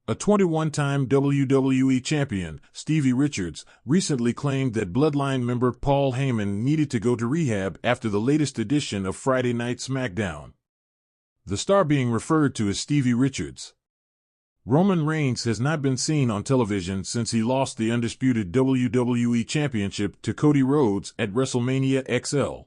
A 21-time WWE champion, Stevie Richards, recently claimed that Bloodline member Paul Heyman needed to go to rehab after the latest edition of Friday Night SmackDown. The star being referred to as Stevie Richards. Roman Reigns has not been seen on television since he lost the undisputed WWE Championship to Cody Rhodes at WrestleMania XL.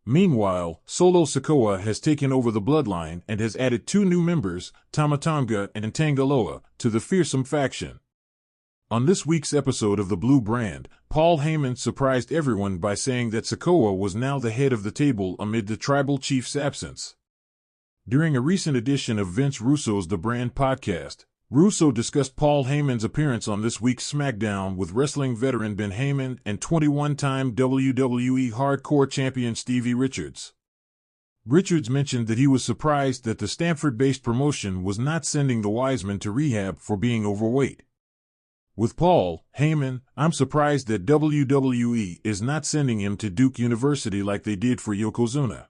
Meanwhile, Solo Sikoa has taken over the Bloodline and has added 2 new members, Tama Tonga and Tangaloa, to the fearsome faction. On this week's episode of The Blue Brand, Paul Heyman surprised everyone by saying that Sikoa was now the head of the table amid the tribal chief's absence. During a recent edition of Vince Russo's The Brand podcast, Russo discussed Paul Heyman's appearance on this week's SmackDown with wrestling veteran Ben Heyman and 21-time WWE Hardcore champion Stevie Richards. Richards mentioned that he was surprised that the Stamford-based promotion was not sending the Wiseman to rehab for being overweight. With Paul Heyman, I'm surprised that WWE is not sending him to Duke University like they did for Yokozuna.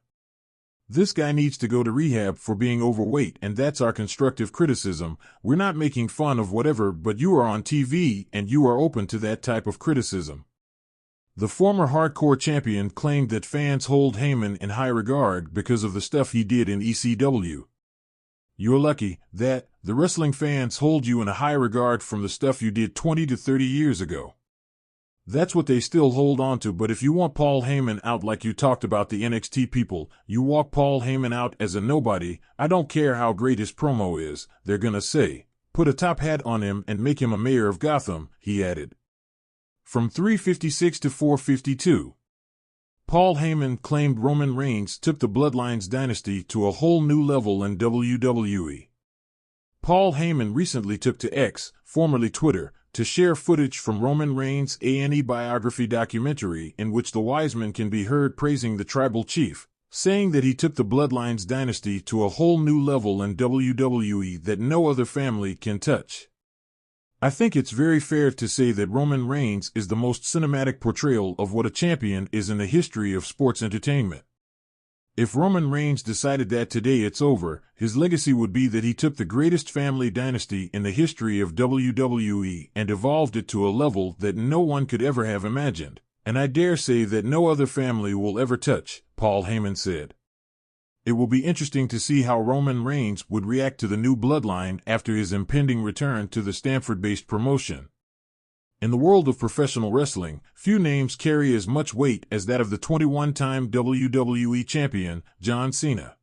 This guy needs to go to rehab for being overweight, and that's our constructive criticism. We're not making fun of whatever, but you are on TV and you are open to that type of criticism. The former Hardcore champion claimed that fans hold Heyman in high regard because of the stuff he did in ECW. You're lucky that the wrestling fans hold you in a high regard from the stuff you did 20 to 30 years ago. That's what they still hold on to, but if you want Paul Heyman out like you talked about the NXT people, you walk Paul Heyman out as a nobody. I don't care how great his promo is, they're gonna say, put a top hat on him and make him a mayor of Gotham, he added. From 356 to 452. Paul Heyman claimed Roman Reigns took the Bloodline's dynasty to a whole new level in WWE. Paul Heyman recently took to X, formerly Twitter, to share footage from Roman Reigns' A&E biography documentary in which the Wiseman can be heard praising the tribal chief, saying that he took the Bloodline's dynasty to a whole new level in WWE that no other family can touch. I think it's very fair to say that Roman Reigns is the most cinematic portrayal of what a champion is in the history of sports entertainment. If Roman Reigns decided that today it's over, his legacy would be that he took the greatest family dynasty in the history of WWE and evolved it to a level that no one could ever have imagined, and I dare say that no other family will ever touch, Paul Heyman said. It will be interesting to see how Roman Reigns would react to the new Bloodline after his impending return to the Stamford-based promotion. In the world of professional wrestling, few names carry as much weight as that of the 21-time WWE champion, John Cena.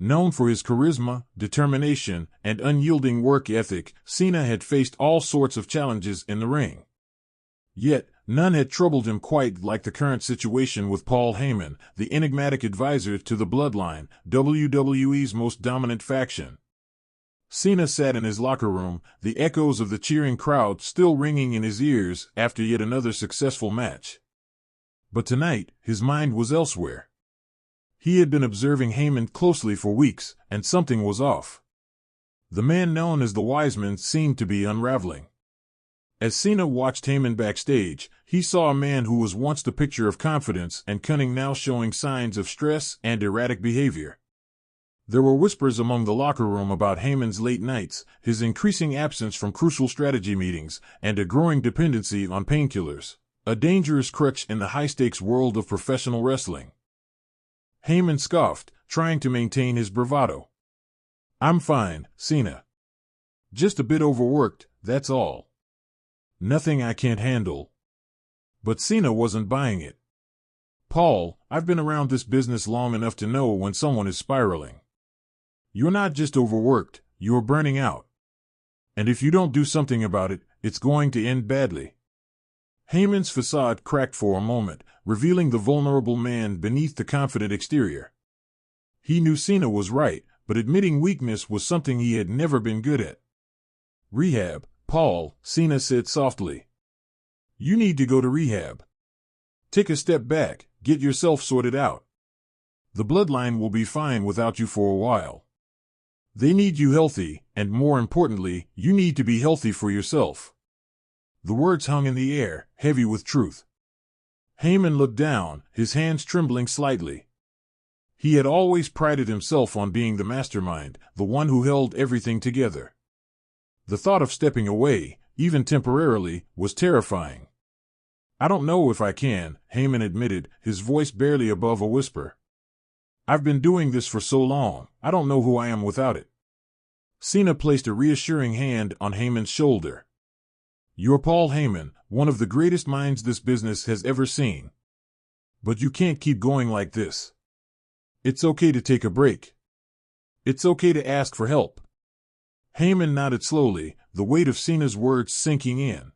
Known for his charisma, determination, and unyielding work ethic, Cena had faced all sorts of challenges in the ring. Yet, none had troubled him quite like the current situation with Paul Heyman, the enigmatic advisor to the Bloodline, WWE's most dominant faction. Cena sat in his locker room, the echoes of the cheering crowd still ringing in his ears after yet another successful match. But tonight, his mind was elsewhere. He had been observing Heyman closely for weeks, and something was off. The man known as the Wiseman seemed to be unraveling. As Cena watched Heyman backstage, he saw a man who was once the picture of confidence and cunning now showing signs of stress and erratic behavior. There were whispers among the locker room about Heyman's late nights, his increasing absence from crucial strategy meetings, and a growing dependency on painkillers, a dangerous crutch in the high-stakes world of professional wrestling. Heyman scoffed, trying to maintain his bravado. "I'm fine, Cena. Just a bit overworked, that's all. Nothing I can't handle." But Cena wasn't buying it. "Paul, I've been around this business long enough to know when someone is spiraling. You're not just overworked, you're burning out. And if you don't do something about it, it's going to end badly." Heyman's facade cracked for a moment, revealing the vulnerable man beneath the confident exterior. He knew Cena was right, but admitting weakness was something he had never been good at. "Rehab, Paul," Cena said softly. "You need to go to rehab. Take a step back, get yourself sorted out. The Bloodline will be fine without you for a while. They need you healthy, and more importantly, you need to be healthy for yourself." The words hung in the air, heavy with truth. Heyman looked down, his hands trembling slightly. He had always prided himself on being the mastermind, the one who held everything together. The thought of stepping away, even temporarily, was terrifying. "I don't know if I can," Heyman admitted, his voice barely above a whisper. "I've been doing this for so long, I don't know who I am without it." Cena placed a reassuring hand on Heyman's shoulder. "You're Paul Heyman, one of the greatest minds this business has ever seen. But you can't keep going like this. It's okay to take a break. It's okay to ask for help." Heyman nodded slowly, the weight of Cena's words sinking in.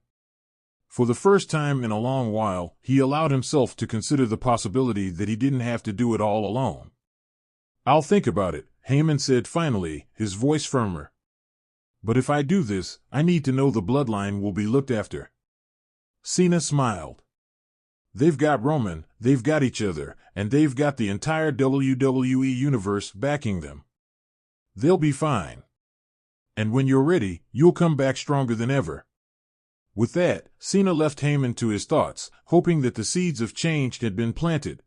For the first time in a long while, he allowed himself to consider the possibility that he didn't have to do it all alone. "I'll think about it," Heyman said finally, his voice firmer. "But if I do this, I need to know the bloodline will be looked after." Cena smiled. "They've got Roman, they've got each other, and they've got the entire WWE universe backing them. They'll be fine. And when you're ready, you'll come back stronger than ever." With that, Cena left Heyman to his thoughts, hoping that the seeds of change had been planted.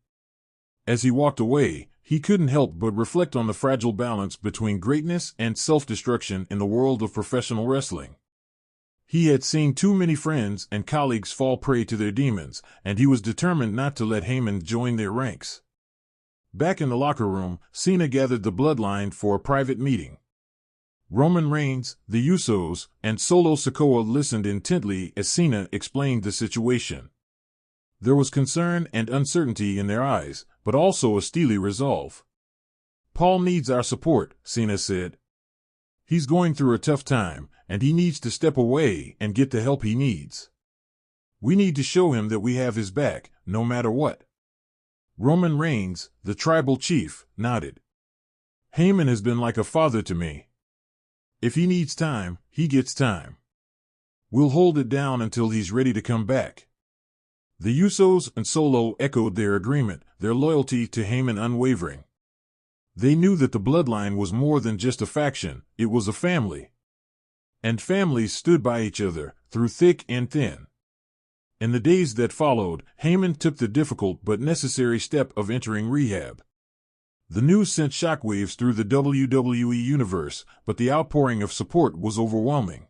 As he walked away, he couldn't help but reflect on the fragile balance between greatness and self-destruction in the world of professional wrestling. He had seen too many friends and colleagues fall prey to their demons, and he was determined not to let Heyman join their ranks. Back in the locker room, Cena gathered the bloodline for a private meeting. Roman Reigns, the Usos, and Solo Sikoa listened intently as Cena explained the situation. There was concern and uncertainty in their eyes, but also a steely resolve. "Paul needs our support," Cena said. "He's going through a tough time, and he needs to step away and get the help he needs. We need to show him that we have his back, no matter what." Roman Reigns, the tribal chief, nodded. "Heyman has been like a father to me. If he needs time, he gets time. We'll hold it down until he's ready to come back." The Usos and Solo echoed their agreement, their loyalty to Heyman unwavering. They knew that the bloodline was more than just a faction, it was a family. And families stood by each other, through thick and thin. In the days that followed, Heyman took the difficult but necessary step of entering rehab. The news sent shockwaves through the WWE universe, but the outpouring of support was overwhelming.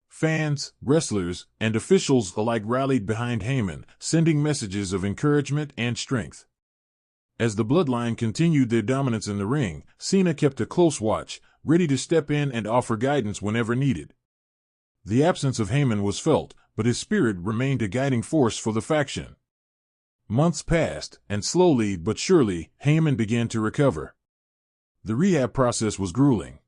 Fans, wrestlers, and officials alike rallied behind Heyman, sending messages of encouragement and strength. As the bloodline continued their dominance in the ring, Cena kept a close watch, ready to step in and offer guidance whenever needed. The absence of Heyman was felt, but his spirit remained a guiding force for the faction. Months passed, and slowly but surely, Heyman began to recover. The rehab process was grueling.